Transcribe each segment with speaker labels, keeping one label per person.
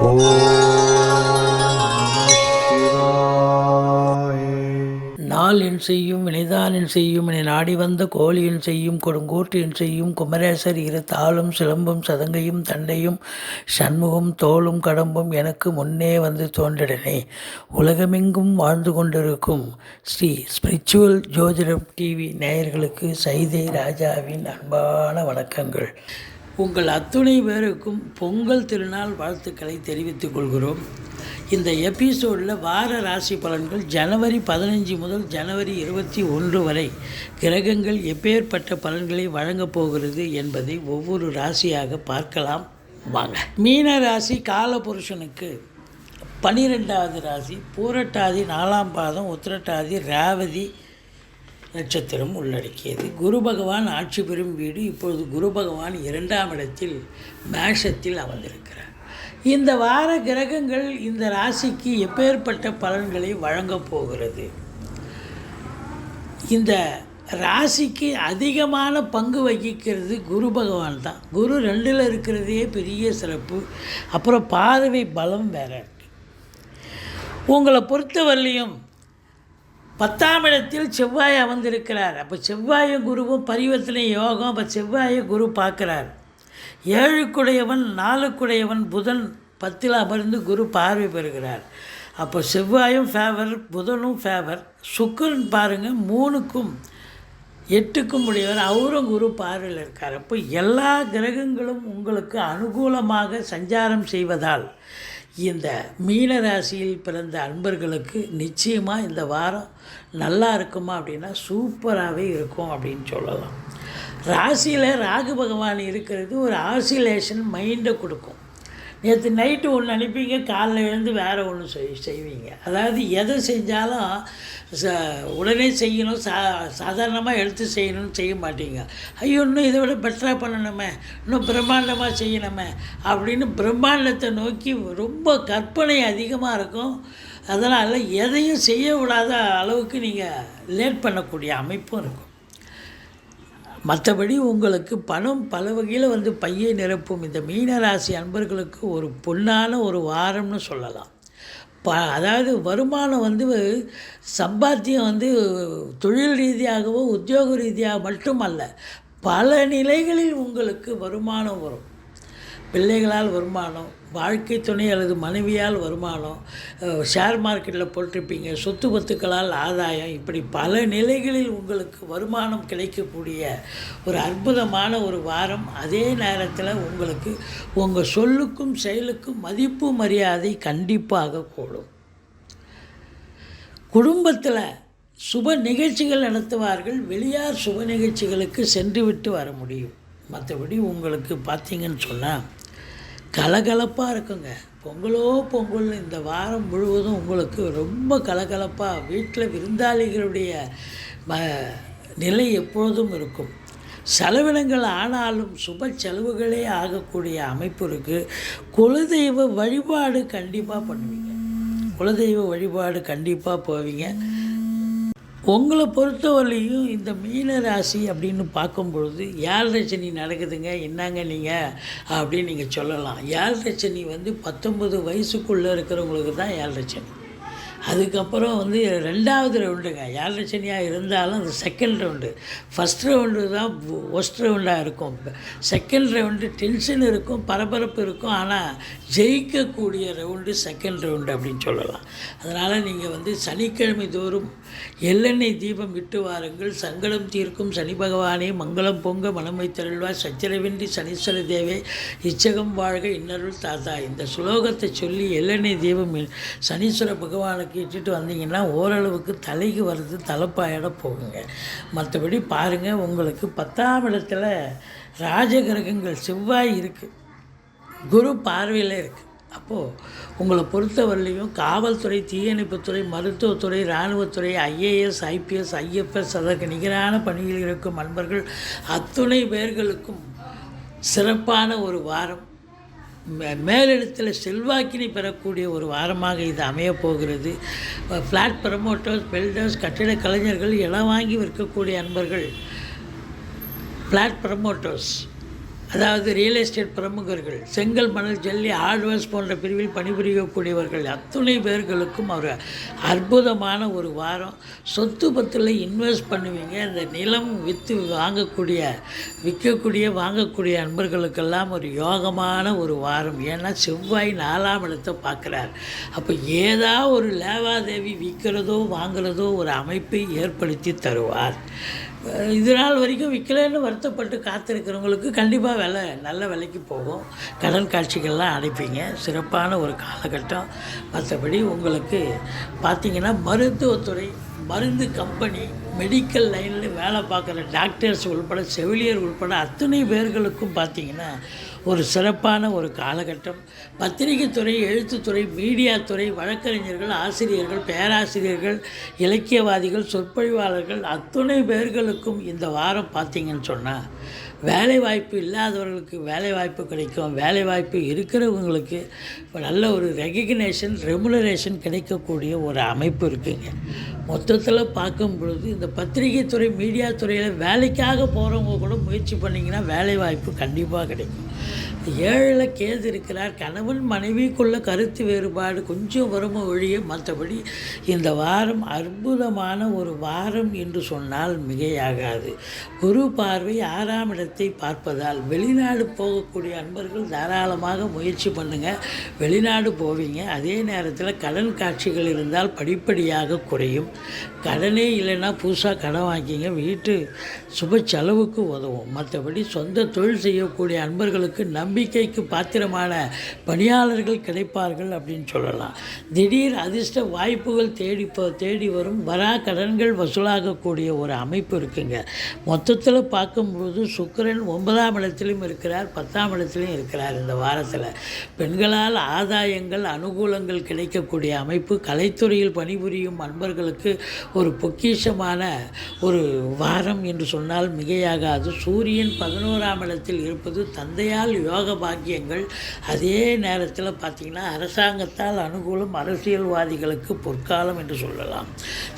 Speaker 1: நாள் என் செய்யும் வினைதான் என் செய்யும் என நாடி வந்த கோழி என் செய்யும் கொடுங்கோட்டு என் செய்யும் குமரேசர் இரு தாளும் சிலம்பும் சதங்கையும் தண்டையும் சண்முகம் தோளும் கடம்பும் எனக்கு முன்னே வந்து தோன்றிடனே. உலகமெங்கும் வாழ்ந்து கொண்டிருக்கும் ஸ்ரீ ஸ்பிரிச்சுவல் ஜோதிடம் டிவி நேயர்களுக்கு சைதை ராஜாவின் அன்பான வணக்கங்கள். உங்கள் அத்துணை பேருக்கும் பொங்கல் திருநாள் வாழ்த்துக்களை தெரிவித்துக் கொள்கிறோம். இந்த எபிசோடில் வார ராசி பலன்கள் ஜனவரி 15 முதல் ஜனவரி 21 வரை கிரகங்கள் எப்பேற்பட்ட பலன்களை வழங்கப் போகிறது என்பதை ஒவ்வொரு ராசியாக பார்க்கலாம் வாங்க. மீன ராசி காலபுருஷனுக்கு 12வது ராசி, பூரட்டாதி 4ஆம் பாதம், உத்திரட்டாதி ரேவதி நட்சத்திரம் உள்ளடக்கியது. குரு பகவான் ஆட்சி பெறும் வீடு. இப்பொழுது குரு பகவான் 2ஆம் இடத்தில் மேஷத்தில் அமர்ந்திருக்கிறார். இந்த வார கிரகங்கள் இந்த ராசிக்கு எப்பேற்பட்ட பலன்களை வழங்கப் போகிறது? இந்த ராசிக்கு அதிகமான பங்கு வகிக்கிறது குரு பகவான் தான். குரு 2ல் இருக்கிறதே பெரிய சிறப்பு. அப்புறம் பார்வை பலம் வேற இருக்கு. உங்களை பொறுத்தவரையிலையும் 10ஆம் இடத்தில் செவ்வாய் அமர்ந்திருக்கிறார். அப்போ செவ்வாயும் குருவும் பரிவர்த்தனை யோகம். அப்போ செவ்வாயை குரு பார்க்குறார். 7க்குடையவன் 4க்குடையவன் புதன் 10ல் அமர்ந்து குரு பார்வை பெறுகிறார். அப்போ செவ்வாயும் ஃபேவர், புதனும் ஃபேவர். சுக்கிரன் பாருங்கள் 3க்கும் 8க்கும் உடையவர், அவரும் குரு பார்வையில் இருக்கார். அப்போ எல்லா கிரகங்களும் உங்களுக்கு அனுகூலமாக சஞ்சாரம் செய்வதால் இந்த மீன ராசியில் பிறந்த அன்பர்களுக்கு நிச்சயமாக இந்த வாரம் நல்லா இருக்குமா அப்படின்னா சூப்பராகவே இருக்கும் அப்படின்னு சொல்லலாம். ராசியில் ராகு பகவான் இருக்கிறது ஒரு ஆசிலேஷன் மைண்டை கொடுக்கும். நேற்று நைட்டு ஒன்று அனுப்பிங்க, காலைல எழுந்து வேறு ஒன்று செய்வீங்க. அதாவது எதை செஞ்சாலும் உடனே செய்யணும், சாதாரணமாக எடுத்து செய்யணும்னு செய்ய மாட்டீங்க. ஐயோ இன்னும் இதை விட பெட்டராக பண்ணணுமே, இன்னும் பிரம்மாண்டமாக செய்யணுமே அப்படின்னு பிரம்மாண்டத்தை நோக்கி ரொம்ப கற்பனை அதிகமாக இருக்கும். அதனால் எதையும் செய்ய விடாத அளவுக்கு நீங்கள் லேட் பண்ணக்கூடிய அமைப்பும் இருக்கும். மற்றபடி உங்களுக்கு பணம் பல வகையில் பையை நிரப்பும். இந்த மீனராசி அன்பர்களுக்கு ஒரு பொன்னான ஒரு வாரம்னு சொல்லலாம். அதாவது வருமானம் சம்பாத்தியம் தொழில் ரீதியாகவோ உத்தியோக ரீதியாக மட்டுமல்ல, பல நிலைகளில் உங்களுக்கு வருமானம் வரும். பிள்ளைகளால் வருமானம், வாழ்க்கை துணை அல்லது மனைவியால் வருமானம், ஷேர் மார்க்கெட்டில் போட்டிருப்பீங்க, சொத்து பத்துக்களால் ஆதாயம், இப்படி பல நிலைகளில் உங்களுக்கு வருமானம் கிடைக்கக்கூடிய ஒரு அற்புதமான ஒரு வாரம். அதே நேரத்தில் உங்களுக்கு உங்கள் சொல்லுக்கும் செயலுக்கும் மதிப்பு மரியாதை கண்டிப்பாக கூடும். குடும்பத்தில் சுப நிகழ்ச்சிகள் நடத்துவார்கள். வெளியார் சுப நிகழ்ச்சிகளுக்கு சென்று விட்டு வர முடியும். மற்றபடி உங்களுக்கு பார்த்தீங்கன்னு சொன்னால் கலகலப்பாக இருக்குங்க. பொங்கல் இந்த வாரம் முழுவதும் உங்களுக்கு ரொம்ப கலகலப்பாக வீட்டில் விருந்தாளிகளுடைய நிலை எப்பொழுதும் இருக்கும். செலவினங்கள் ஆனாலும் சுப செலவுகளே ஆகக்கூடிய அமைப்பு இருக்குது. குலதெய்வ வழிபாடு கண்டிப்பாக பண்ணுவீங்க. குலதெய்வ வழிபாடு கண்டிப்பாக போவீங்க. உங்களை பொறுத்தவரையிலையும் இந்த மீன ராசி அப்படின்னு பார்க்கும்பொழுது 7 சனி நடக்குதுங்க, என்னங்க நீங்கள் அப்படின்னு நீங்கள் சொல்லலாம். 7 சனி 19 வயசுக்குள்ளே இருக்கிறவங்களுக்கு தான் 7 சனி. அதுக்கப்புறம் 2வது ரவுண்டுங்க. 7 சனியாக இருந்தாலும் அது செகண்ட் ரவுண்டு. ஃபஸ்ட் ரவுண்டு தான் ஒஸ்ட் ரவுண்டாக இருக்கும். செகண்ட் ரவுண்டு டென்ஷன் இருக்கும், பரபரப்பு இருக்கும். ஆனால் ஜெயிக்கக்கூடிய ரவுண்டு செகண்ட் ரவுண்டு அப்படின்னு சொல்லலாம். அதனால் நீங்கள் சனிக்கிழமை தோறும் எள்ளெண்ணெய் தீபம் விட்டு வாருங்கள். சங்கடம் தீர்க்கும் சனி பகவானே, மங்களம் பொங்க மனமை தருள்வாய், சச்சரவின்றி சனீஸ்வர தேவே, இச்சகம் வாழ்க இன்னருள் தாத்தா. இந்த சுலோகத்தை சொல்லி எள்ளெண்ணெய் தீபம் சனீஸ்வர பகவானுக்கு இட்டுட்டு வந்தீங்கன்னா ஓரளவுக்கு தலைக்கு வர்றது தலைப்பாயிட போகுங்க. மற்றபடி பாருங்கள், உங்களுக்கு 10ஆம் இடத்துல ராஜகிரகங்கள் செவ்வாய் இருக்குது, குரு பார்வையில் இருக்குது. அப்போது உங்களை பொறுத்தவரையிலையும் காவல்துறை, தீயணைப்புத்துறை, மருத்துவத்துறை, இராணுவத்துறை, IAS, IPS, IFS அதற்கு நிகரான பணியில் இருக்கும் அன்பர்கள் அத்துணை பேர்களுக்கும் சிறப்பான ஒரு வாரம். மேலிடத்தில் செல்வாக்கினை பெறக்கூடிய ஒரு வாரமாக இது அமையப்போகிறது. ஃப்ளாட் ப்ரமோட்டர்ஸ், பில்டர்ஸ், கட்டிட கலைஞர்கள், இடம் வாங்கி விற்கக்கூடிய அன்பர்கள், ஃப்ளாட் ப்ரமோட்டர்ஸ், அதாவது ரியல் எஸ்டேட் பிரமுகர்கள், செங்கல், மணல், ஜல்லி, ஹார்ட்வேர்ஸ் போன்ற பிரிவில் பணிபுரியக்கூடியவர்கள் அத்துணை பேர்களுக்கும் ஒரு அற்புதமான ஒரு வாரம். சொத்து பத்தில் இன்வெஸ்ட் பண்ணுவீங்க. இந்த நிலம் விற்கக்கூடிய வாங்கக்கூடிய நண்பர்களுக்கெல்லாம் ஒரு யோகமான ஒரு வாரம். ஏன்னா செவ்வாய் 4ஆம் இடத்தை பார்க்குறார். அப்போ ஏதாவது ஒரு லேவாதேவி விற்கிறதோ வாங்குறதோ ஒரு அமைப்பை ஏற்படுத்தி தருவார். இது நாள் வரைக்கும் விற்கலன்னு வருத்தப்பட்டு காத்திருக்கிறவங்களுக்கு கண்டிப்பாக நல்ல விலைக்கு போகும். கடன் காட்சிகள்லாம் அடைப்பீங்க. சிறப்பான ஒரு காலகட்டம். மற்றபடி உங்களுக்கு பார்த்திங்கன்னா மருத்துவத்துறை, மருந்து கம்பெனி, மெடிக்கல் லைனில் வேலை பார்க்குற டாக்டர்ஸ் உள்பட, செவிலியர் உள்பட அத்தனை பேர்களுக்கும் பார்த்திங்கன்னா ஒரு சிறப்பான ஒரு காலகட்டம். பத்திரிகை துறை, எழுத்துத்துறை, மீடியா துறை, வழக்கறிஞர்கள், ஆசிரியர்கள், பேராசிரியர்கள், இலக்கியவாதிகள், சொற்பொழிவாளர்கள் அத்துணை பேர்களுக்கும் இந்த வாரம் பார்த்திங்கன்னு சொன்னால் வேலைவாய்ப்பு இல்லாதவர்களுக்கு வேலைவாய்ப்பு கிடைக்கும். வேலைவாய்ப்பு இருக்கிறவங்களுக்கு நல்ல ஒரு ரெகக்னேஷன், ரெமுனரேஷன் கிடைக்கக்கூடிய ஒரு அமைப்பு இருக்குங்க. மொத்தத்தில் பார்க்கும் பொழுது இந்த பத்திரிகை துறை, மீடியா துறையில் வேலைக்காக போகிறவங்க கூட முயற்சி பண்ணிங்கன்னா வேலைவாய்ப்பு கண்டிப்பாக கிடைக்கும். 7ல் கேது இருக்கிறார். கணவன் மனைவிக்குள்ள கருத்து வேறுபாடு கொஞ்சம் வருமோ ஒழிய மற்றபடி இந்த வாரம் அற்புதமான ஒரு வாரம் என்று சொன்னால் மிகையாகாது. குரு பார்வை 6ஆம் இடத்தை பார்ப்பதால் வெளிநாடு போகக்கூடிய அன்பர்கள் தாராளமாக முயற்சி பண்ணுங்கள். வெளிநாடு போவீங்க. அதே நேரத்தில் கடன் காட்சிகள் இருந்தால் படிப்படியாக குறையும். கடனே இல்லைன்னா புதுசாக கடன் வாங்கிங்க. வீட்டு சுப செலவுக்கு உதவும். மற்றபடி சொந்த தொழில் செய்யக்கூடிய அன்பர்களுக்கு நம்பிக்கைக்கு பாத்திரமான பணியாளர்கள் கிடைப்பார்கள் அப்படின்னு சொல்லலாம். திடீர் அதிர்ஷ்ட வாய்ப்புகள் தேடி வரும். வரா கடன்கள் வசூலாகக்கூடிய ஒரு அமைப்பு இருக்குங்க. மொத்தத்தில் பார்க்கும்பொழுது சுக்கிரன் 9ஆம் இடத்திலும் இருக்கிறார், 10ஆம் இடத்திலும் இருக்கிறார். இந்த வாரத்தில் பெண்களால் ஆதாயங்கள், அனுகூலங்கள் கிடைக்கக்கூடிய அமைப்பு. கலைத்துறையில் பணிபுரியும் அன்பர்களுக்கு ஒரு பொக்கிஷமான ஒரு வாரம் என்று சொன்னால் மிகையாகாது. சூரியன் 11ஆம் இடத்தில் இருப்பது தந்தையால் யோக பாக்கியங்கள். அதே நேரத்தில் பார்த்திங்கன்னா அரசாங்கத்தால் அனுகூலம், அரசியல்வாதிகளுக்கு பொற்காலம் என்று சொல்லலாம்.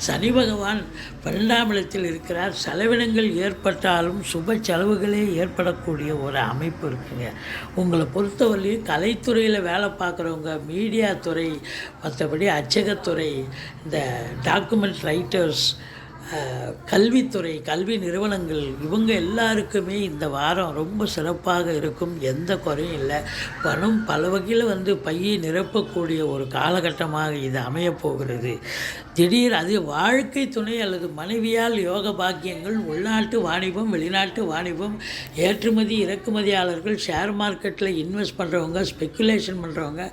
Speaker 1: சனி பகவான் 12ஆம் இடத்தில் இருக்கிறார். செலவினங்கள் ஏற்பட்டாலும் சுப செலவுகளே ஏற்படக்கூடிய ஒரு அமைப்பு இருக்குங்க. உங்களை பொறுத்தவரையும் கலைத்துறையில் வேலை பார்க்குறவங்க, மீடியா துறை, மற்றபடி அச்சகத்துறை, இந்த டாக்குமெண்ட் ரைட்டர்ஸ், கல்வித்துறை, கல்வி நிறுவனங்கள் இவங்க எல்லாருக்குமே இந்த வாரம் ரொம்ப சிறப்பாக இருக்கும். எந்த குறையும் இல்லை. பணம் பல வகையில் பையை நிரப்பக்கூடிய ஒரு காலகட்டமாக இது அமையப்போகிறது. அது வாழ்க்கை துணை அல்லது மனைவியால் யோக பாக்கியங்கள், உள்நாட்டு வாணிபம், வெளிநாட்டு வாணிபம், ஏற்றுமதி இறக்குமதியாளர்கள், ஷேர் மார்க்கெட்டில் இன்வெஸ்ட் பண்ணுறவங்க, ஸ்பெக்குலேஷன் பண்ணுறவங்க,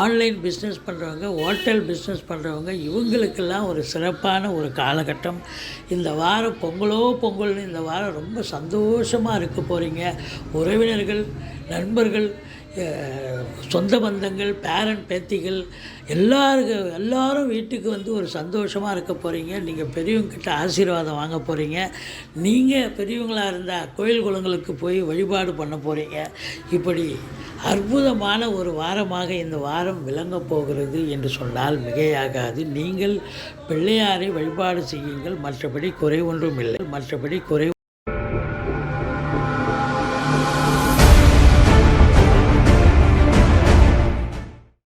Speaker 1: ஆன்லைன் பிஸ்னஸ் பண்ணுறவங்க, ஹோட்டல் பிஸ்னஸ் பண்ணுறவங்க இவங்களுக்கெல்லாம் ஒரு சிறப்பான ஒரு காலகட்டம். இந்த வாரம் பொங்கல்னு இந்த வாரம் ரொம்ப சந்தோஷமாக இருக்க போகிறீங்க. உறவினர்கள், நண்பர்கள், சொந்த பந்தங்கள், பேத்திகள் எல்லாரும் வீட்டுக்கு ஒரு சந்தோஷமாக இருக்க போகிறீங்க. நீங்கள் பெரியவங்கக்கிட்ட ஆசீர்வாதம் வாங்க போகிறீங்க. நீங்கள் பெரியவங்களாக இருந்தால் கோயில் குளங்களுக்கு போய் வழிபாடு பண்ண போகிறீங்க. இப்படி அற்புதமான ஒரு வாரமாக இந்த வாரம் விளங்கப் போகிறது என்று சொன்னால் மிகையாகாது. நீங்கள் பிள்ளையாரை வழிபாடு செய்யுங்கள். மற்றபடி குறை ஒன்றும் இல்லை.